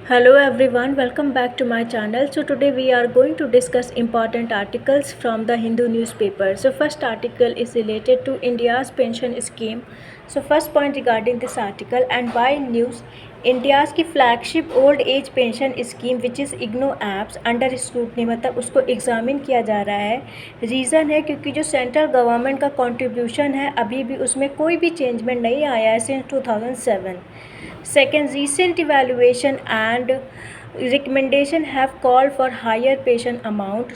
Hello everyone, welcome back to my channel. So today we are going to discuss important articles from the Hindu newspaper. So first article is related to India's pension scheme. So first point regarding this article, and why news, India's की flagship old age pension scheme which is IGNO apps under scrutiny, मतलब उसको examine किया जा रहा है. Reason है क्योंकि जो सेंट्रल गवर्नमेंट का कंट्रीब्यूशन है अभी भी उसमें कोई भी चेंजमेंट नहीं आया है since 2007. Second, recent evaluation and recommendation have called for higher pension amount,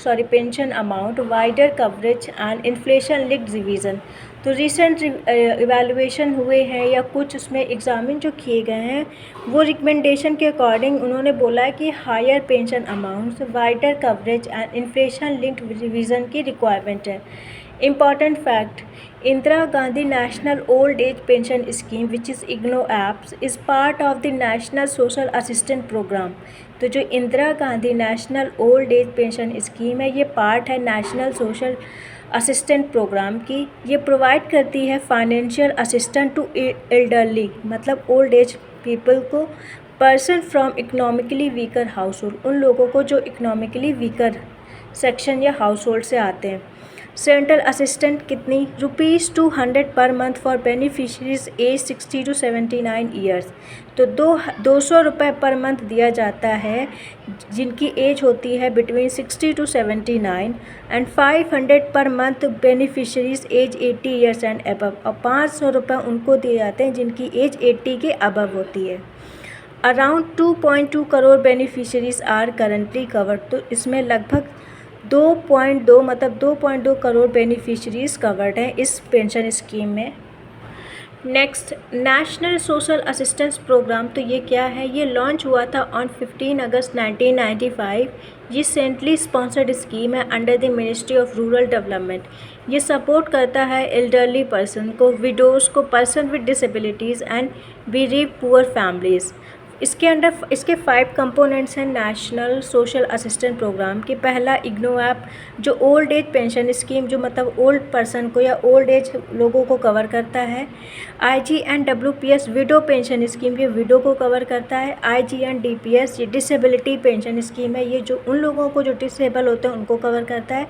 wider coverage and inflation-linked revision. तो रिसेंट इवैल्यूएशन हुए हैं या कुछ उसमें एग्ज़ामिन जो किए गए हैं वो रिकमेंडेशन के अकॉर्डिंग उन्होंने बोला है कि higher pension amounts, wider coverage and inflation linked revision की रिक्वायरमेंट है. Important fact, Indira Gandhi National Old Age Pension Scheme which is IGNO apps is part of the National Social Assistance Program. तो जो Indira Gandhi national old age pension scheme है ये part है national social assistant programme की. ये provide करती है financial assistant to elderly, मतलब ओल्ड एज पीपल को, person from economically weaker house hold, उन लोगों को जो इकोनॉमिकली वीकर सेक्शन या हाउस होल्ड से आते हैं. सेंट्रल असिस्टेंट कितनी, ₹200 per month for beneficiaries age 60 to 79 years. तो 200 रुपये पर मंथ दिया जाता है जिनकी एज होती है between 60 to 79, and 500 per month beneficiaries age 80 years and above, और 500 रुपये उनको दिए जाते हैं जिनकी एज 80 के अबव होती है. Around 2.2 crore beneficiaries are currently covered. तो इसमें लगभग 2.2 करोड़ बेनिफिशरीज कवर्ड हैं इस पेंशन स्कीम में. Next, national social assistance program. तो ये क्या है, ये लॉन्च हुआ था ऑन 15 अगस्त 1995. ये सेंट्रली स्पॉन्सर्ड स्कीम है under the ministry of rural development. ये सपोर्ट करता है एल्डरली पर्सन को, विडोज़ को, person with disabilities and bereave poor families. इसके अंडर इसके 5 कंपोनेंट्स हैं नेशनल सोशल असिस्टेंट प्रोग्राम के. पहला इग्नो ऐप जो ओल्ड एज पेंशन स्कीम, जो मतलब ओल्ड पर्सन को या ओल्ड एज लोगों को कवर करता है. IGNWPS विडो पेंशन स्कीम, ये विडो को कवर करता है. IGNDPS ये डिसेबिलिटी पेंशन स्कीम है, ये जो उन लोगों को जो डिसेबल होते हैं उनको कवर करता है.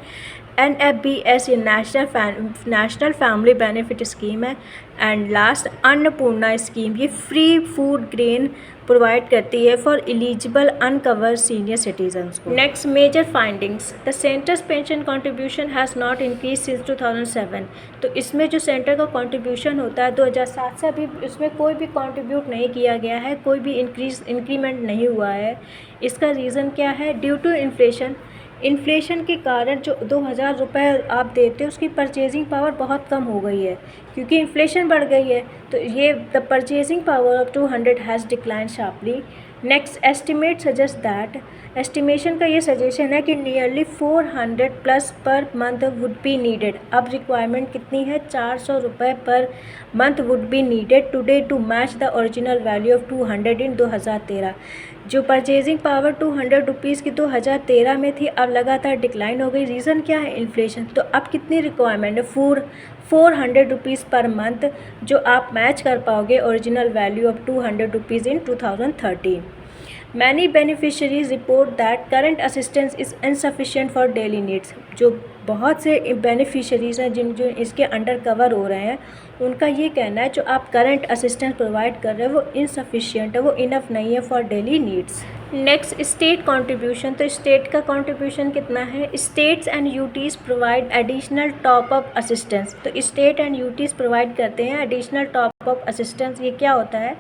NFBS ये नेशनल फैमिली बेनिफिट स्कीम है. एंड लास्ट अन्नपूर्णा स्कीम, ये फ्री फूड ग्रेन प्रोवाइड करती है for eligible uncover senior citizens को. Next, major findings. The centre's pension contribution has not increase since 2007. तो इसमें जो सेंटर का कंट्रीब्यूशन होता है 2007 से अभी उसमें कोई भी कंट्रीब्यूट नहीं किया गया है, कोई भी इंक्रीमेंट नहीं हुआ है. इसका रीज़न क्या है, ड्यू टू इन्फ्लेशन के कारण जो 2000 रुपये आप देते हो उसकी परचेजिंग पावर बहुत कम हो गई है क्योंकि इन्फ्लेशन बढ़ गई है. तो ये the purchasing power of 200 has decline sharply. Next, estimate suggest that, estimation का ये सजेशन है कि nearly 400 plus per month would be needed. अब रिक्वायरमेंट कितनी है, 400 रुपये per month would be needed today to match the original value of 200 in 2013. जो purchasing power 200 rupees की 2013 में थी अब लगातार डिक्लाइन हो गई. रीज़न क्या है, इन्फ्लेशन. तो अब कितनी रिक्वायरमेंट है, 400 रुपीज़ पर मंथ, जो आप मैच कर पाओगे original value of 200 rupees in 2013. Many beneficiaries report that current assistance is insufficient for daily needs. जो बहुत से बेनिफिशरीज़ हैं जो इसके अंडर कवर हो रहे हैं उनका ये कहना है जो आप करंट असिस्टेंस प्रोवाइड कर रहे हो वो इनसफिशिएंट है, वो इनफ नहीं है for daily needs. Next, state contribution. तो स्टेट का कंट्रीब्यूशन कितना है, states and UTs provide additional top up assistance. तो स्टेट एंड यूटीज़ प्रोवाइड करते हैं एडिशनल टॉप अप असिस्टेंस. ये क्या होता है,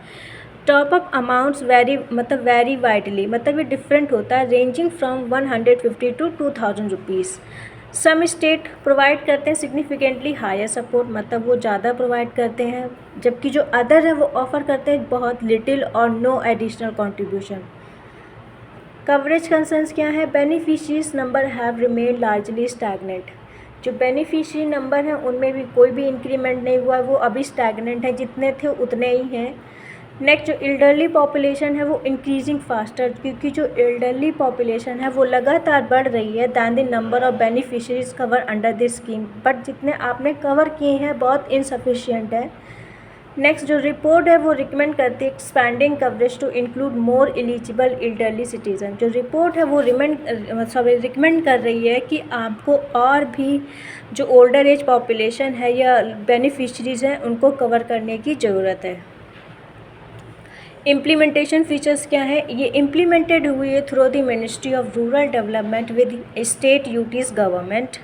top up amounts very widely, मतलब ये डिफरेंट होता है, ranging from 150 to 2000 rupees. Some state provide करते हैं सिग्निफिकेंटली हायर सपोर्ट, मतलब वो ज़्यादा प्रोवाइड करते हैं, जबकि जो अदर है वो ऑफ़र करते हैं बहुत लिटिल और no additional contribution. Coverage concerns क्या है, beneficiaries number have remain largely stagnant. जो बेनिफिशरी नंबर हैं उनमें भी कोई भी इंक्रीमेंट नहीं हुआ, वो अभी स्टैगनेंट है, जितने थे उतने ही हैं. नेक्स्ट, जो एल्डरली पॉपुलेशन है वो इंक्रीजिंग फास्टर, क्योंकि जो एल्डरली पॉपुलेशन है वो लगातार बढ़ रही है than the number of beneficiaries cover under this scheme, but जितने आपने कवर किए हैं बहुत इनसफिशिएंट है. नेक्स्ट जो रिपोर्ट है वो रिकमेंड करती है expanding coverage to include more eligible elderly citizen. जो रिपोर्ट है वो रिकमेंड कर रही है कि आपको और भी जो ओल्डर एज पॉपुलेशन है या बेनिफिशरीज़ हैं उनको कवर करने की ज़रूरत है। इम्प्लीमेंटेशन फीचर्स क्या है, ये इम्प्लीमेंटेड हुई है through the ministry of rural development with state UTs government.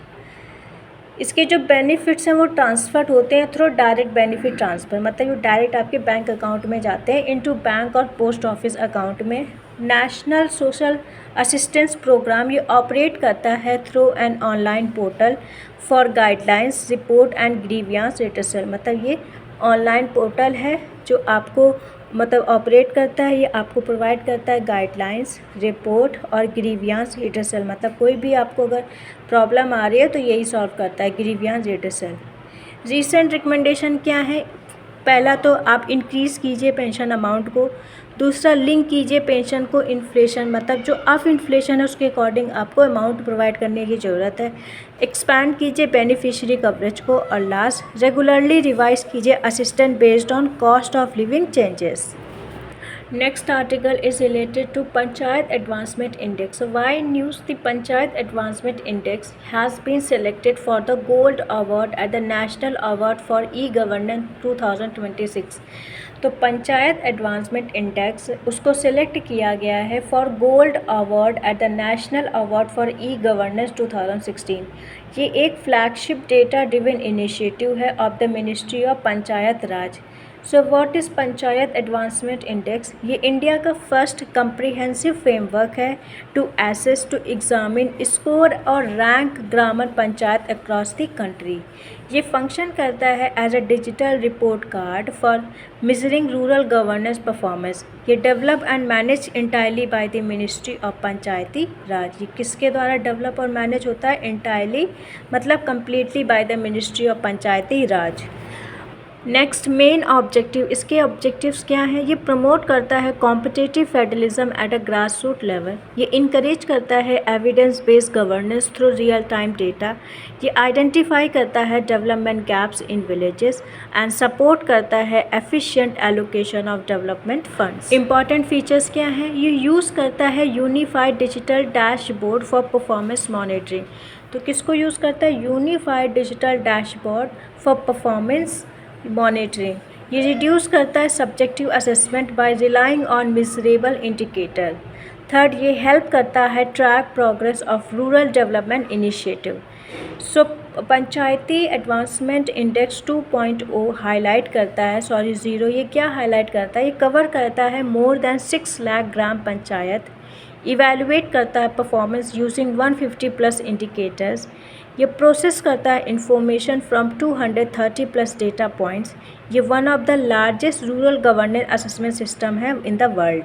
इसके जो बेनिफिट्स हैं वो ट्रांसफर होते हैं थ्रू डायरेक्ट बेनिफिट ट्रांसफ़र, मतलब ये डायरेक्ट आपके बैंक अकाउंट में जाते हैं इनटू बैंक और पोस्ट ऑफिस अकाउंट में। नेशनल सोशल असिस्टेंस प्रोग्राम ये ऑपरेट करता है through an online portal for guidelines report and grievance redressal, मतलब ये ऑनलाइन पोर्टल है जो आपको ऑपरेट करता है, ये आपको प्रोवाइड करता है गाइडलाइंस, रिपोर्ट और ग्रीवियंस रिटर्सल, मतलब कोई भी आपको अगर प्रॉब्लम आ रही है तो यही सॉल्व करता है, ग्रीवियंस रिटर्सल। रीसेंट रिकमेंडेशन क्या है, पहला तो आप इंक्रीज़ कीजिए पेंशन अमाउंट को, दूसरा लिंक कीजिए पेंशन को इन्फ्लेशन, मतलब जो अब इन्फ्लेशन है उसके अकॉर्डिंग आपको अमाउंट प्रोवाइड करने की ज़रूरत है। एक्सपैंड कीजिए बेनिफिशियरी कवरेज को, और लास्ट रेगुलरली रिवाइज कीजिए assistant based on cost of living changes. Next article is related to Panchayat Advancement Index. So why news the Panchayat Advancement Index has been selected for the Gold Award at the National Award for E-Governance 2026. तो panchayat advancement index उसको select किया गया है for gold award at the national award for E governance 2016। ये एक flagship data driven initiative है of the ministry of Panchayat Raj. So what is panchayat advancement index, ये India का फर्स्ट कंप्रीहेंसिव फ्रेमवर्क है to assess, to examine, score और rank ग्रामर panchayat across the country. ये function करता है as a digital report card for measuring rural governance performance. ये develop and manage entirely by the ministry of Panchayati Raj. ये किसके द्वारा डेवलप और मैनेज होता है, इंटायरली मतलब completely by the ministry of Panchayati Raj. Next main objective, इसके ऑब्जेक्टिव्स क्या हैं, ये प्रमोट करता है competitive federalism at a grass root level. ये इनकरेज करता है evidence based governance through real time data. ये आइडेंटिफाई करता है development gaps in villages and support करता है efficient allocation of development funds. Important features क्या हैं, ये यूज़ करता है unified digital dashboard for performance monitoring. तो किसको यूज़ करता है, unified digital dashboard for performance monitoring. ये रिड्यूस करता है subjective assessment bye relying on miserable indicator. Third, ये हेल्प करता है track progress of rural development initiative. So Panchayati advancement index 2.0 highlight करता है, 0 ये क्या हाईलाइट करता है, ये कवर करता है more than 6 lakh gram panchayat, evaluate करता है परफॉर्मेंस यूजिंग 150 प्लस इंडिकेटर्स। ये प्रोसेस करता है information from 230 plus data points. ये one of the largest rural governance assessment system है in the world.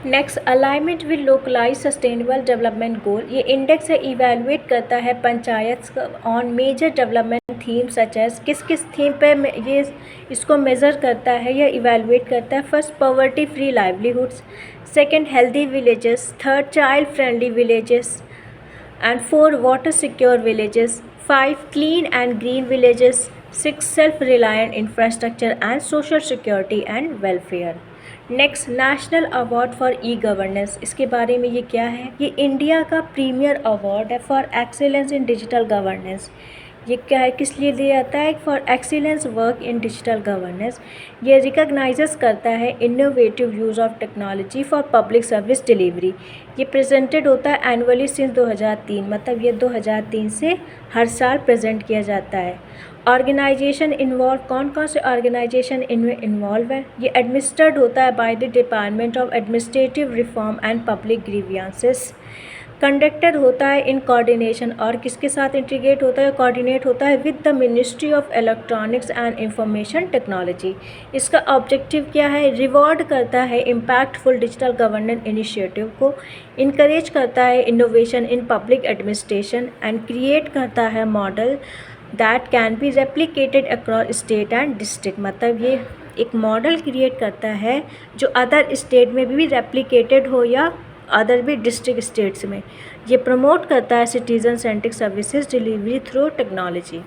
Next, alignment with localise sustainable development goal. ये index है evaluate करता है panchayat on major development theme such as, किस किस theme पे ये इसको मेज़र करता है या इवेलुएट करता है। First, poverty free livelihoods, second, healthy villages, third, child friendly villages, and 4, water secure villages, 5, clean and green villages, 6, self-reliant infrastructure and social security and welfare. Next, national award for E governance. इसके बारे में ये क्या है, ये India का premiere award है for excellence in digital governance. ये क्या है, किस लिए दिया जाता है, for excellence work in digital governance. ये रिकॉग्नाइजेस करता है innovative use of technology for public service delivery. ये प्रेजेंटेड होता है एनुअली सिंस 2003, मतलब ये 2003 से हर साल प्रेजेंट किया जाता है। ऑर्गेनाइजेशन इन्वॉल्व, कौन कौन से ऑर्गेनाइजेशन इनमें इन्वॉल्व है, ये एडमिनिस्टर्ड होता है by the department of administrative reform and public grievances. Conducted होता है इन कोऑर्डिनेशन, और किसके साथ इंटीग्रेट होता है, कोऑर्डिनेट होता है with the ministry of electronics and information technology. इसका ऑब्जेक्टिव क्या है, रिवॉर्ड करता है इम्पैक्टफुल डिजिटल गवर्नेंस इनिशिएटिव को, इनकरेज करता है innovation in public administration and create करता है model that can be replicated across state and district. मतलब ये एक मॉडल क्रिएट करता है जो अदर स्टेट में भी रेप्लिकेटेड हो या अदर भी डिस्ट्रिक्ट स्टेट्स में। ये प्रमोट करता है citizen centric services delivery through technology.